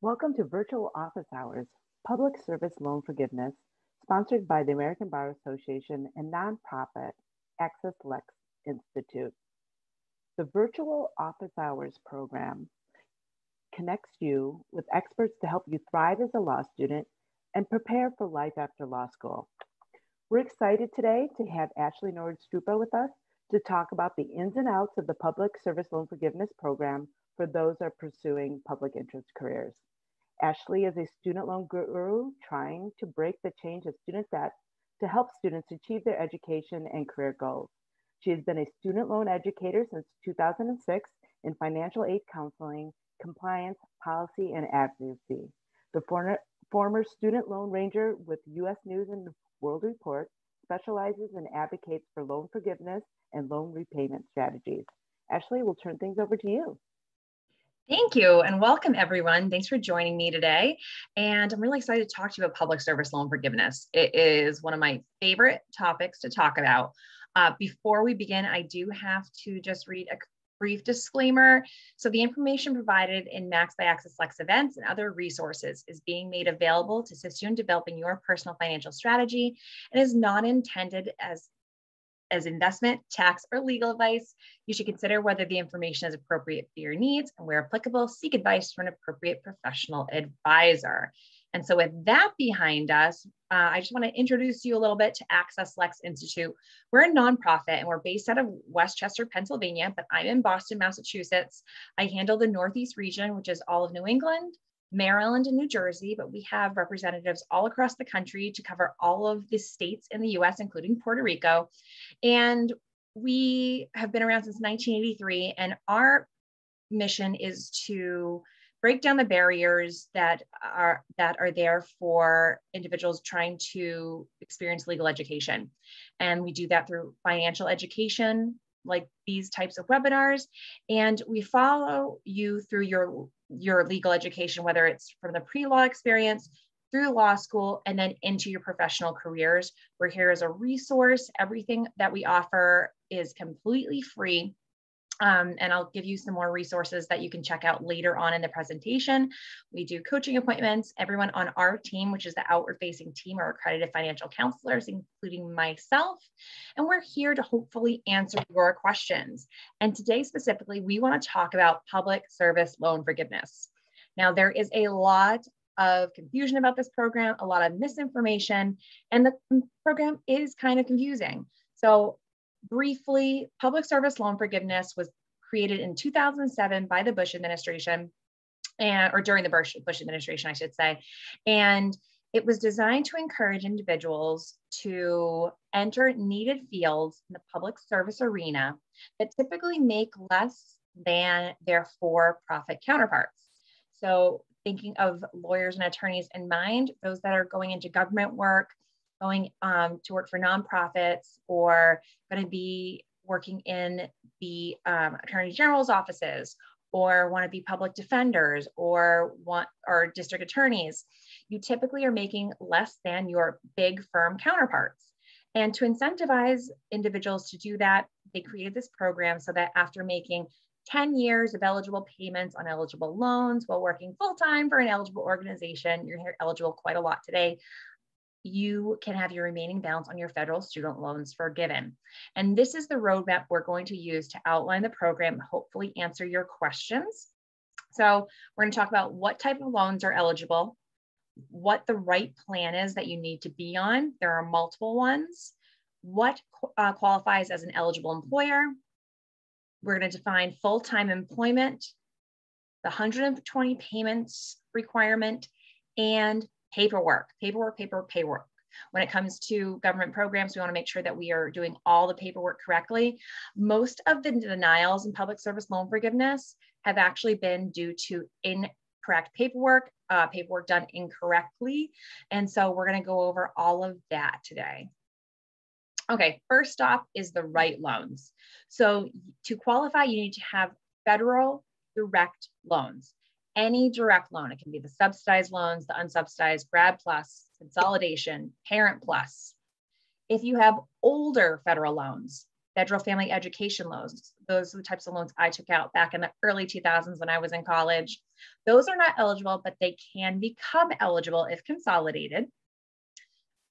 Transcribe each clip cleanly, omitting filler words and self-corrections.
Welcome to Virtual Office Hours, Public Service Loan Forgiveness, sponsored by the American Bar Association and nonprofit AccessLex Institute. The Virtual Office Hours program connects you with experts to help you thrive as a law student and prepare for life after law school. We're excited today to have Ashley Norwood-Struppa with us to talk about the ins and outs of the Public Service Loan Forgiveness program for those that are pursuing public interest careers. Ashley is a student loan guru trying to break the chains of student debt to help students achieve their education and career goals. She has been a student loan educator since 2006 in financial aid counseling, compliance, policy, and advocacy. The former student loan ranger with U.S. News and World Report specializes and advocates for loan forgiveness and loan repayment strategies. Ashley, we'll turn things over to you. Thank you and welcome everyone. Thanks for joining me today. And I'm really excited to talk to you about public service loan forgiveness. It is one of my favorite topics to talk about. Before we begin, I do have to just read a brief disclaimer. So the information provided in Max by AccessLex events and other resources is being made available to assist you in developing your personal financial strategy and is not intended as investment, tax, or legal advice. You should consider whether the information is appropriate for your needs and where applicable, seek advice from an appropriate professional advisor. And so with that behind us, I just want to introduce you a little bit to AccessLex Institute. We're a nonprofit and we're based out of Westchester, Pennsylvania, but I'm in Boston, Massachusetts. I handle the Northeast region, which is all of New England, Maryland, and New Jersey, but we have representatives all across the country to cover all of the states in the US, including Puerto Rico. And we have been around since 1983, and our mission is to break down the barriers that are there for individuals trying to experience legal education. And we do that through financial education, like these types of webinars, and we follow you through your legal education, whether it's from the pre-law experience, through law school, and then into your professional careers. We're here as a resource. Everything that we offer is completely free. And I'll give you some more resources that you can check out later on in the presentation. We do coaching appointments. Everyone on our team, which is the outward-facing team, are accredited financial counselors, including myself. And we're here to hopefully answer your questions. And today specifically, we want to talk about public service loan forgiveness. Now, there is a lot of confusion about this program, a lot of misinformation, and the program is kind of confusing. So briefly, public service loan forgiveness was created in 2007 by the Bush administration, or during the Bush administration, I should say. And it was designed to encourage individuals to enter needed fields in the public service arena that typically make less than their for-profit counterparts. So thinking of lawyers and attorneys in mind, those that are going into government work, going to work for nonprofits, or going to be working in the attorney general's offices, or want to be public defenders, or district attorneys, you typically are making less than your big firm counterparts. And to incentivize individuals to do that, they created this program so that after making 10 years of eligible payments on eligible loans while working full-time for an eligible organization, you're eligible quite a lot today, you can have your remaining balance on your federal student loans forgiven. And this is the roadmap we're going to use to outline the program and hopefully answer your questions. So we're going to talk about what type of loans are eligible, what the right plan is that you need to be on. There are multiple ones. What qualifies as an eligible employer. We're going to define full-time employment, the 120 payments requirement, and paperwork. When it comes to government programs, we want to make sure that we are doing all the paperwork correctly. Most of the denials in public service loan forgiveness have actually been due to incorrect paperwork done incorrectly. And so we're going to go over all of that today. Okay, first off is the right loans. So to qualify, you need to have federal direct loans. Any direct loan. It can be the subsidized loans, the unsubsidized, Grad Plus, Consolidation, Parent Plus. If you have older federal loans, federal family education loans, those are the types of loans I took out back in the early 2000s when I was in college. Those are not eligible, but they can become eligible if consolidated.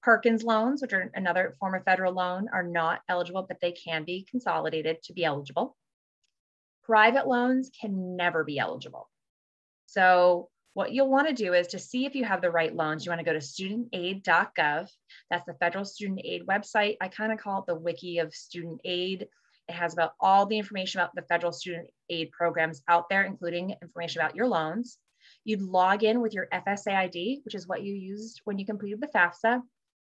Perkins loans, which are another form of federal loan, are not eligible, but they can be consolidated to be eligible. Private loans can never be eligible. So what you'll want to do is to see if you have the right loans, you want to go to studentaid.gov. That's the federal student aid website. I kind of call it the wiki of student aid. It has about all the information about the federal student aid programs out there, including information about your loans. You'd log in with your FSA ID, which is what you used when you completed the FAFSA.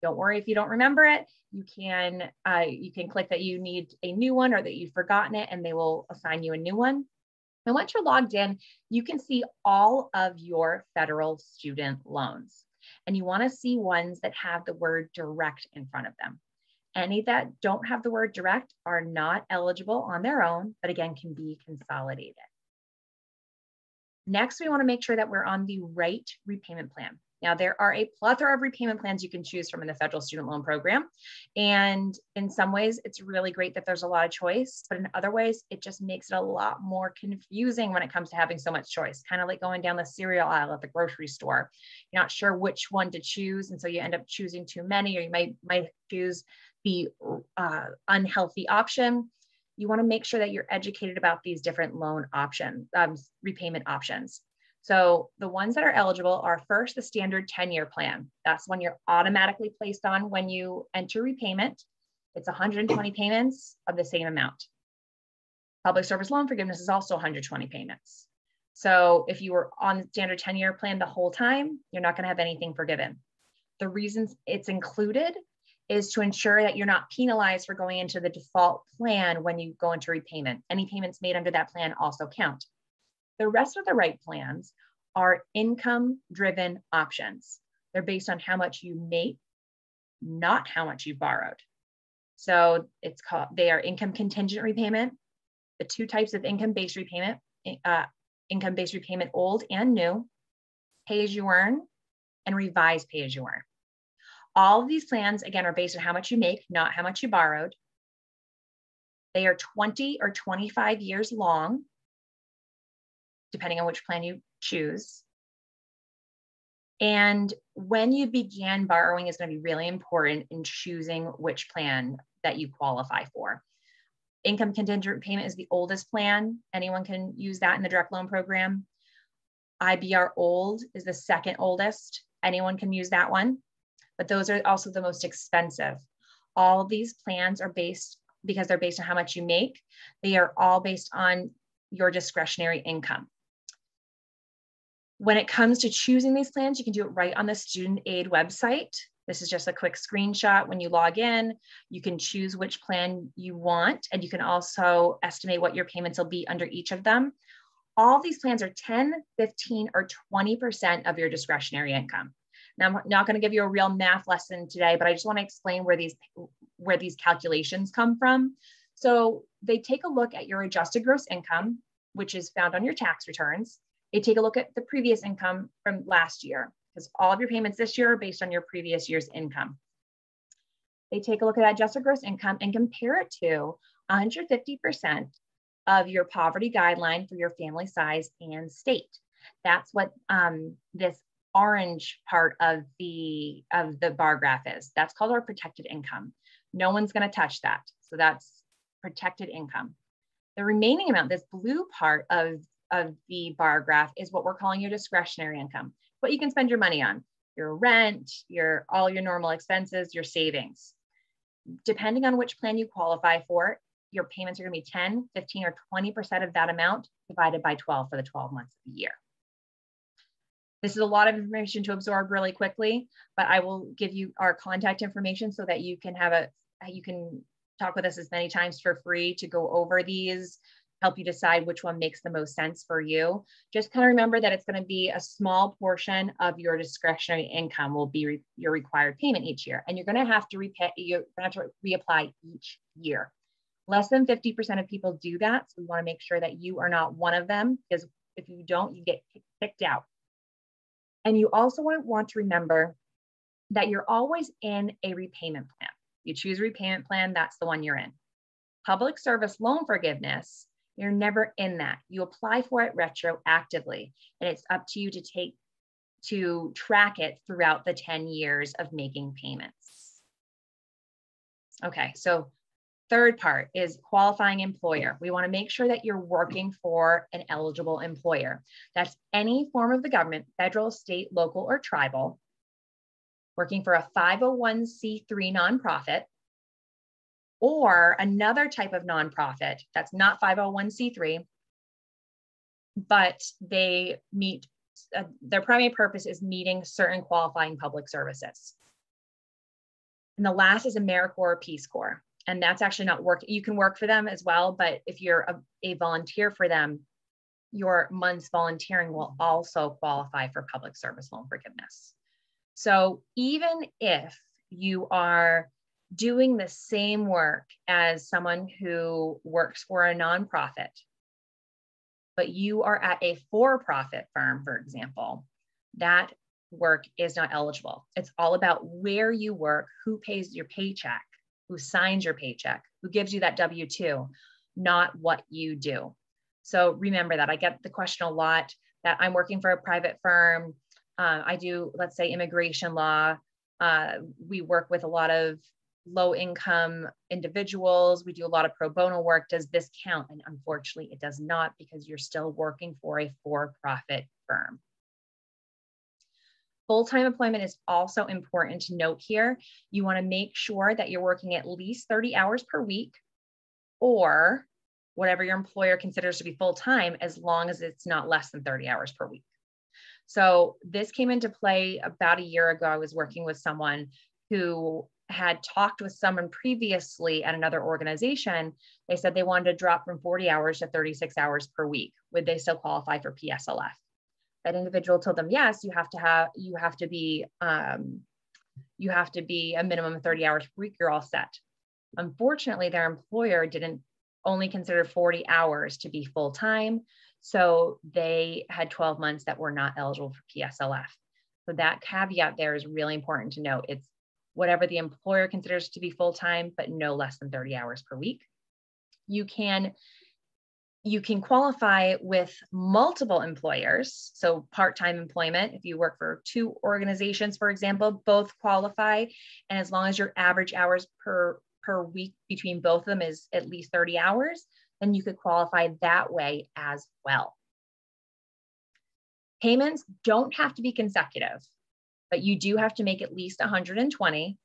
Don't worry if you don't remember it. You can click that you need a new one or that you've forgotten it, and they will assign you a new one. And once you're logged in, you can see all of your federal student loans. And you want to see ones that have the word direct in front of them. Any that don't have the word direct are not eligible on their own, but again, can be consolidated. Next, we want to make sure that we're on the right repayment plan. Now, there are a plethora of repayment plans you can choose from in the federal student loan program. And in some ways, it's really great that there's a lot of choice, but in other ways, it just makes it a lot more confusing when it comes to having so much choice, kind of like going down the cereal aisle at the grocery store. You're not sure which one to choose, and so you end up choosing too many, or you might choose the unhealthy option. You want to make sure that you're educated about these different loan options, repayment options. So the ones that are eligible are first the standard 10-year plan. That's one you're automatically placed on when you enter repayment. It's 120 payments of the same amount. Public service loan forgiveness is also 120 payments. So if you were on the standard 10-year plan the whole time, you're not going to have anything forgiven. The reasons it's included is to ensure that you're not penalized for going into the default plan when you go into repayment. Any payments made under that plan also count. The rest of the right plans are income-driven options. They're based on how much you make, not how much you borrowed. So they are income contingent repayment, the two types of income-based repayment, income-based repayment old and new, pay-as-you-earn, and revised pay-as-you-earn. All of these plans, again, are based on how much you make, not how much you borrowed. They are 20 or 25 years long, depending on which plan you choose. And when you began borrowing is going to be really important in choosing which plan that you qualify for. Income contingent repayment is the oldest plan. Anyone can use that in the direct loan program. IBR old is the second oldest. Anyone can use that one, but those are also the most expensive. All of these plans are based, because they're based on how much you make, they are all based on your discretionary income. When it comes to choosing these plans, you can do it right on the student aid website. This is just a quick screenshot. When you log in, you can choose which plan you want, and you can also estimate what your payments will be under each of them. All of these plans are 10, 15, or 20% of your discretionary income. Now, I'm not going to give you a real math lesson today, but I just want to explain where these calculations come from. So they take a look at your adjusted gross income, which is found on your tax returns. They take a look at the previous income from last year, because all of your payments this year are based on your previous year's income. They take a look at that adjusted gross income and compare it to 150% of your poverty guideline for your family size and state. That's what this orange part of the bar graph is. That's called our protected income. No one's going to touch that. So that's protected income. The remaining amount, this blue part of the bar graph, is what we're calling your discretionary income. What you can spend your money on, your rent, all your normal expenses, your savings. Depending on which plan you qualify for, your payments are going to be 10, 15, or 20% of that amount divided by 12 for the 12 months of the year. This is a lot of information to absorb really quickly, but I will give you our contact information so that you can talk with us as many times for free to go over these, help you decide which one makes the most sense for you. Just kind of remember that it's going to be a small portion of your discretionary income will be your required payment each year, and you're going to have to reapply each year. Less than 50% of people do that, so we want to make sure that you are not one of them, because if you don't, you get kicked out. And you also want to remember that you're always in a repayment plan. You choose a repayment plan, that's the one you're in. Public service loan forgiveness You're never in that. You apply for it retroactively, and it's up to you to track it throughout the 10 years of making payments. Okay, so third part is qualifying employer. We want to make sure that you're working for an eligible employer. That's any form of the government, federal, state, local, or tribal, working for a 501c3 nonprofit, or another type of nonprofit that's not 501c3, but they meet, their primary purpose is meeting certain qualifying public services. And the last is AmeriCorps or Peace Corps. And that's actually not work. You can work for them as well, but if you're a volunteer for them, your month's volunteering will also qualify for public service loan forgiveness. So even if you are doing the same work as someone who works for a nonprofit, but you are at a for-profit firm, for example, that work is not eligible. It's all about where you work, who pays your paycheck, who signs your paycheck, who gives you that W-2, not what you do. So remember that. I get the question a lot that I'm working for a private firm. I do, let's say, immigration law. We work with a lot of low-income individuals. We do a lot of pro bono work. Does this count? And unfortunately, it does not, because you're still working for a for-profit firm. Full-time employment is also important to note here. You want to make sure that you're working at least 30 hours per week, or whatever your employer considers to be full-time, as long as it's not less than 30 hours per week. So this came into play about a year ago. I was working with someone who had talked with someone previously at another organization. They said they wanted to drop from 40 hours to 36 hours per week. Would they still qualify for PSLF? That individual told them, yes, you have to be a minimum of 30 hours per week, you're all set. Unfortunately, their employer didn't only consider 40 hours to be full-time. So they had 12 months that were not eligible for PSLF. So that caveat there is really important to note. It's whatever the employer considers to be full-time, but no less than 30 hours per week. You can qualify with multiple employers. So part-time employment, if you work for 2 organizations, for example, both qualify. And as long as your average hours per week between both of them is at least 30 hours, then you could qualify that way as well. Payments don't have to be consecutive, but you do have to make at least 120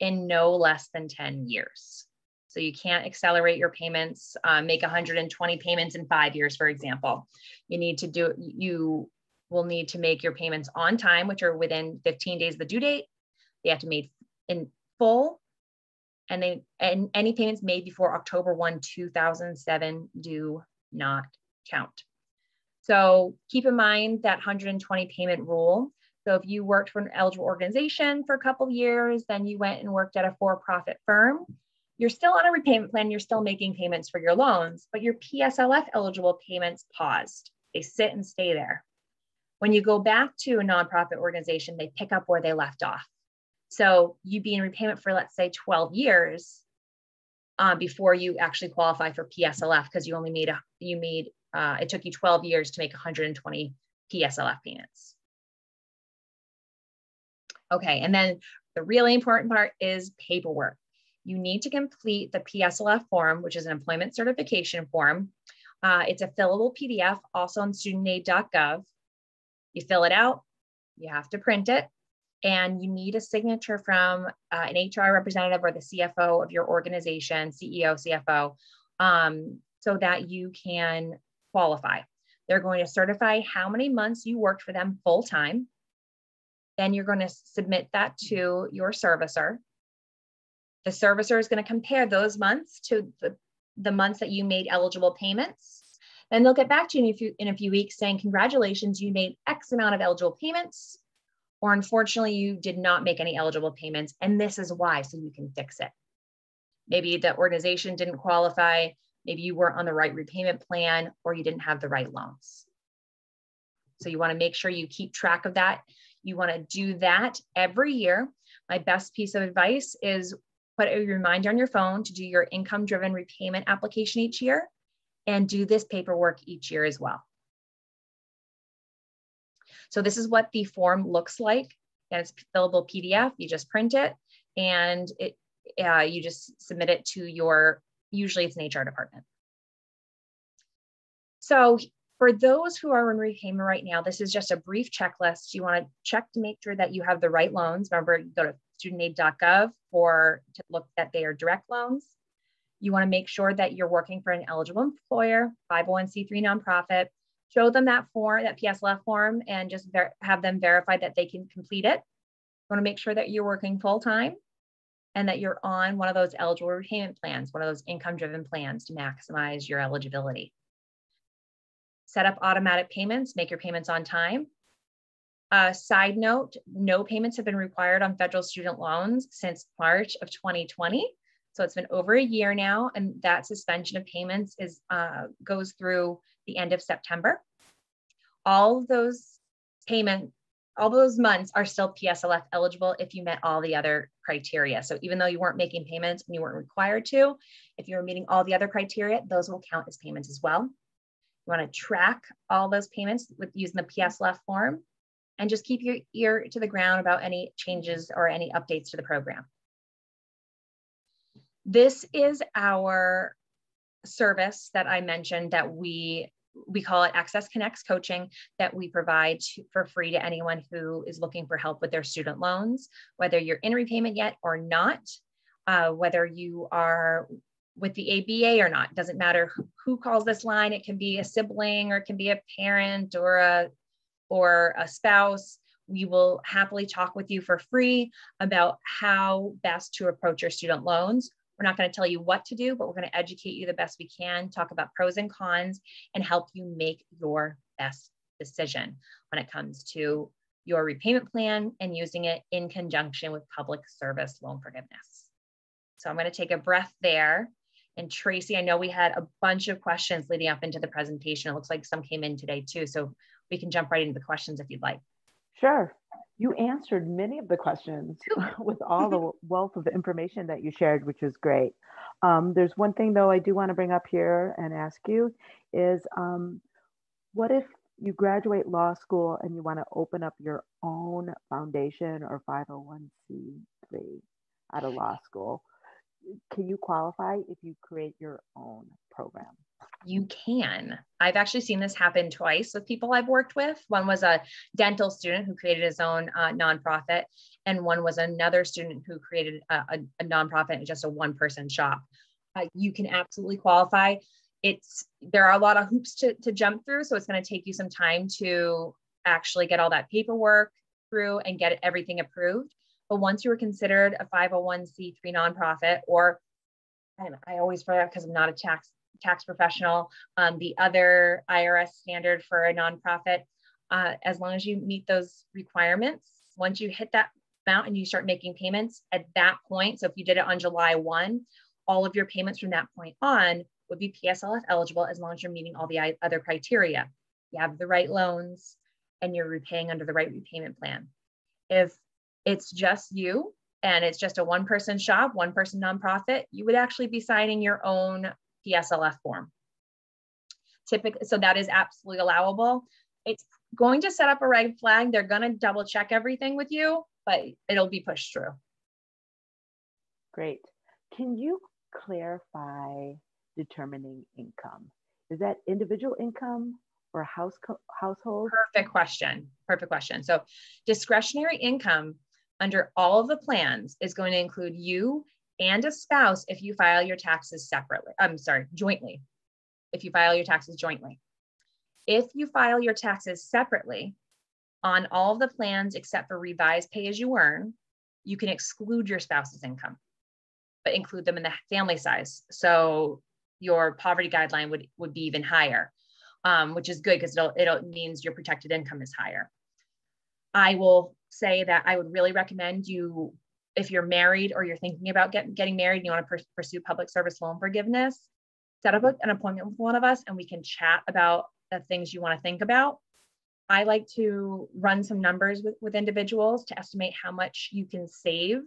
in no less than 10 years. So you can't accelerate your payments, make 120 payments in 5 years, for example. You will need to make your payments on time, which are within 15 days of the due date. They have to be made in full, and any payments made before October 1, 2007 do not count. So keep in mind that 120 payment rule. So if you worked for an eligible organization for a couple of years, then you went and worked at a for-profit firm, you're still on a repayment plan, you're still making payments for your loans, but your PSLF eligible payments paused. They sit and stay there. When you go back to a nonprofit organization, they pick up where they left off. So you'd be in repayment for, let's say, 12 years before you actually qualify for PSLF, because it took you 12 years to make 120 PSLF payments. Okay, and then the really important part is paperwork. You need to complete the PSLF form, which is an employment certification form. It's a fillable PDF, also on studentaid.gov. You fill it out, you have to print it, and you need a signature from an HR representative or the CFO of your organization, CEO, CFO, so that you can qualify. They're going to certify how many months you worked for them full-time. Then you're going to submit that to your servicer. The servicer is going to compare those months to the months that you made eligible payments. Then they'll get back to you in a few weeks saying, congratulations, you made X amount of eligible payments, or unfortunately, you did not make any eligible payments, and this is why, so you can fix it. Maybe the organization didn't qualify, maybe you weren't on the right repayment plan, or you didn't have the right loans. So you want to make sure you keep track of that. You want to do that every year. My best piece of advice is put a reminder on your phone to do your income-driven repayment application each year, and do this paperwork each year as well. So this is what the form looks like. And it's fillable PDF. You just print it and you just submit it to your, usually it's an HR department. So for those who are in repayment right now, this is just a brief checklist. You want to check to make sure that you have the right loans. Remember, go to studentaid.gov to look that they are direct loans. You want to make sure that you're working for an eligible employer, 501c3 nonprofit. Show them that form, that PSLF form, and just have them verify that they can complete it. You want to make sure that you're working full-time and that you're on one of those eligible repayment plans, one of those income-driven plans to maximize your eligibility. Set up automatic payments, make your payments on time. Side note, no payments have been required on federal student loans since March of 2020. So it's been over a year now, and that suspension of payments goes through the end of September. All those months are still PSLF eligible if you met all the other criteria. So even though you weren't making payments and you weren't required to, if you're meeting all the other criteria, those will count as payments as well. You want to track all those payments with using the PSLF form, and just keep your ear to the ground about any changes or any updates to the program. This is our service that I mentioned that we call it Access Connects Coaching, that we provide for free to anyone who is looking for help with their student loans, whether you're in repayment yet or not, whether you are with the ABA or not. Doesn't matter who calls this line. It can be a sibling, or it can be a parent or a spouse. We will happily talk with you for free about how best to approach your student loans. We're not going to tell you what to do, but we're going to educate you the best we can, talk about pros and cons, and help you make your best decision when it comes to your repayment plan and using it in conjunction with public service loan forgiveness. So I'm going to take a breath there. And Tracy, I know we had a bunch of questions leading up into the presentation. It looks like some came in today too, so we can jump right into the questions if you'd like. Sure. You answered many of the questions with all the wealth of information that you shared, which is great. There's one thing though I do want to bring up here and ask you is, what if you graduate law school and you want to open up your own foundation or 501c3 out of law school? Can you qualify if you create your own program? You can. I've actually seen this happen twice with people I've worked with. One was a dental student who created his own nonprofit, and one was another student who created a nonprofit, just a one-person shop. You can absolutely qualify. There are a lot of hoops to jump through, so it's going to take you some time to actually get all that paperwork through and get everything approved. But once you are considered a 501c3 nonprofit, or, and I always forget because I'm not a tax professional, the other IRS standard for a nonprofit, as long as you meet those requirements, once you hit that amount and you start making payments at that point, so if you did it on July 1, all of your payments from that point on would be PSLF eligible as long as you're meeting all the other criteria. You have the right loans and you're repaying under the right repayment plan. If it's just you and it's just a one-person shop, one-person nonprofit, you would actually be signing your own PSLF form. Typically, so that is absolutely allowable. It's going to set up a red flag. They're going to double check everything with you, but it'll be pushed through. Great. Can you clarify determining income? Is that individual income or household? Perfect question. Perfect question. So discretionary income under all of the plans is going to include you and a spouse if you file your taxes separately. Jointly. If you file your taxes jointly. If you file your taxes separately on all of the plans except for revised pay as you earn, you can exclude your spouse's income, but include them in the family size. So your poverty guideline would be even higher, which is good because it means your protected income is higher. I will say that I would really recommend you, if you're married or you're thinking about getting married and you want to pursue public service loan forgiveness, set up an appointment with one of us and we can chat about the things you want to think about. I like to run some numbers with individuals to estimate how much you can save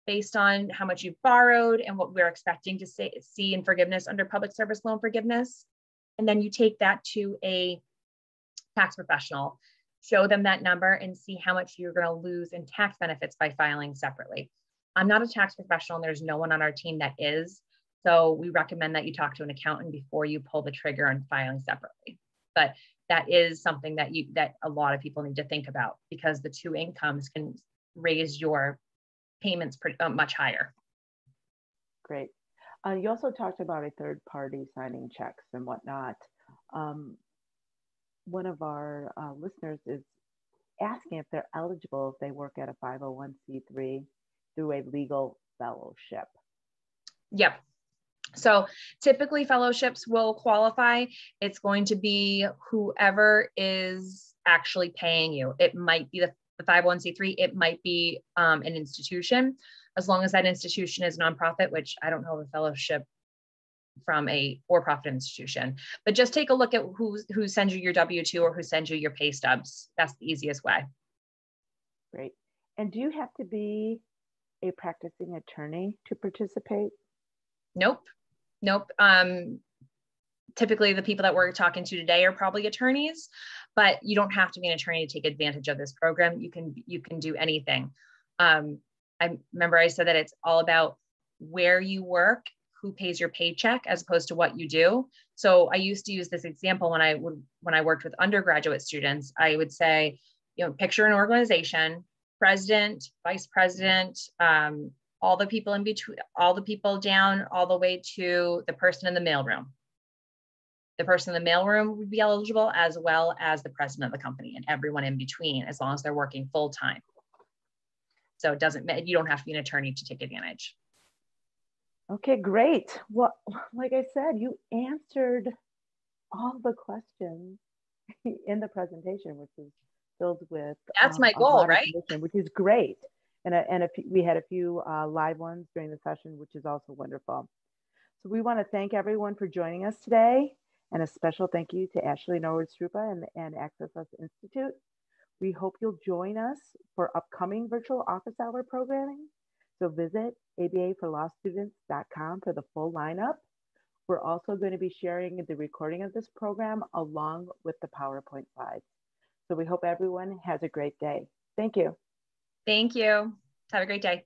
based on how much you've borrowed and what we're expecting to see in forgiveness under public service loan forgiveness. And then you take that to a tax professional, show them that number and see how much you're going to lose in tax benefits by filing separately. I'm not a tax professional and there's no one on our team that is. So we recommend that you talk to an accountant before you pull the trigger on filing separately. But that is something that a lot of people need to think about, because the two incomes can raise your payments much higher. Great. You also talked about a third party signing checks and whatnot. One of our listeners is asking if they're eligible if they work at a 501c3 through a legal fellowship. Yep. So typically fellowships will qualify. It's going to be whoever is actually paying you. It might be the 501c3, it might be an institution, as long as that institution is nonprofit, which I don't know of a fellowship from a for-profit institution. But just take a look at who sends you your W-2 or who sends you your pay stubs. That's the easiest way. Great. And do you have to be a practicing attorney to participate? Nope. Typically the people that we're talking to today are probably attorneys, but you don't have to be an attorney to take advantage of this program. You can do anything. I remember I said that it's all about where you work, who pays your paycheck, as opposed to what you do. So I used to use this example when I worked with undergraduate students. I would say, picture an organization, president, vice president, all the people in between, all the people down, all the way to the person in the mailroom. The person in the mailroom would be eligible, as well as the president of the company and everyone in between, as long as they're working full time. So you don't have to be an attorney to take advantage. Okay, great. Well, like I said, you answered all the questions in the presentation, which is filled with that's my goal, right? Which is great. And we had a few live ones during the session, which is also wonderful. So we want to thank everyone for joining us today, and a special thank you to Ashley Norwood-Struppa and AccessLex Institute. We hope you'll join us for upcoming virtual office hour programming. So visit abaforlawstudents.com for the full lineup. We're also going to be sharing the recording of this program along with the PowerPoint slides. So we hope everyone has a great day. Thank you. Thank you. Have a great day.